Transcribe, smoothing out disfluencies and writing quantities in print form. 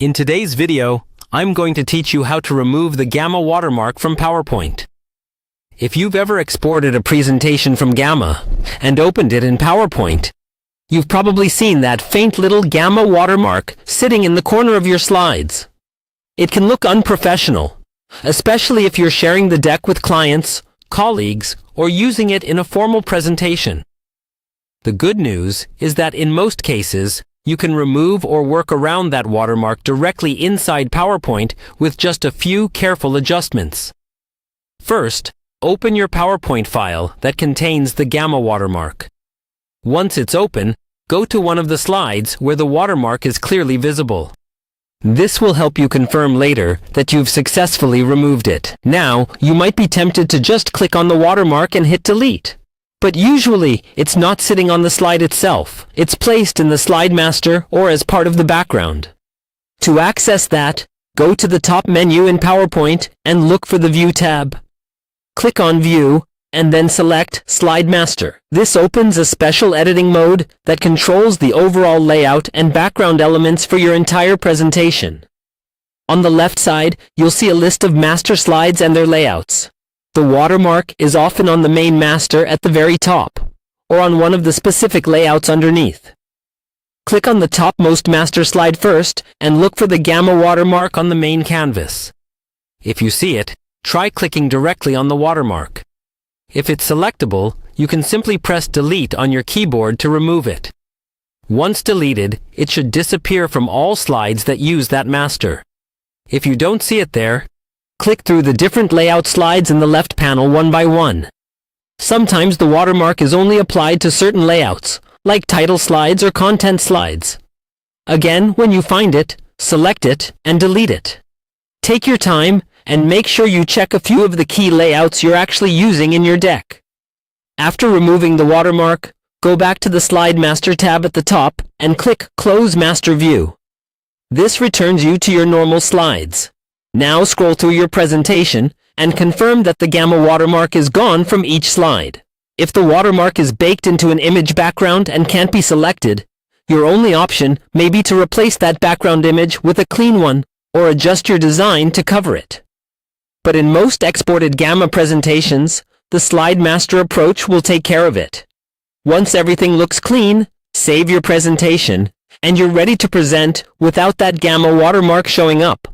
In today's video, I'm going to teach you how to remove the Gamma watermark from PowerPoint. If you've ever exported a presentation from Gamma and opened it in PowerPoint, you've probably seen that faint little Gamma watermark sitting in the corner of your slides. It can look unprofessional, especially if you're sharing the deck with clients, colleagues, or using it in a formal presentation. The good news is that in most cases, you can remove or work around that watermark directly inside PowerPoint with just a few careful adjustments. First, open your PowerPoint file that contains the Gamma watermark. Once it's open, go to one of the slides where the watermark is clearly visible. This will help you confirm later that you've successfully removed it. Now, you might be tempted to just click on the watermark and hit delete. But usually, it's not sitting on the slide itself. It's placed in the slide master or as part of the background. To access that, go to the top menu in PowerPoint and look for the View tab. Click on View, and then select Slide Master. This opens a special editing mode that controls the overall layout and background elements for your entire presentation. On the left side, you'll see a list of master slides and their layouts. The watermark is often on the main master at the very top, or on one of the specific layouts underneath. Click on the topmost master slide first and look for the Gamma watermark on the main canvas. If you see it, try clicking directly on the watermark. If it's selectable, you can simply press Delete on your keyboard to remove it. Once deleted, it should disappear from all slides that use that master. If you don't see it there, click through the different layout slides in the left panel one by one. Sometimes the watermark is only applied to certain layouts, like title slides or content slides. Again, when you find it, select it and delete it. Take your time and make sure you check a few of the key layouts you're actually using in your deck. After removing the watermark, go back to the Slide Master tab at the top and click Close Master View. This returns you to your normal slides. Now scroll through your presentation and confirm that the Gamma watermark is gone from each slide. If the watermark is baked into an image background and can't be selected, your only option may be to replace that background image with a clean one or adjust your design to cover it. But in most exported Gamma presentations, the Slide Master approach will take care of it. Once everything looks clean, save your presentation, and you're ready to present without that Gamma watermark showing up.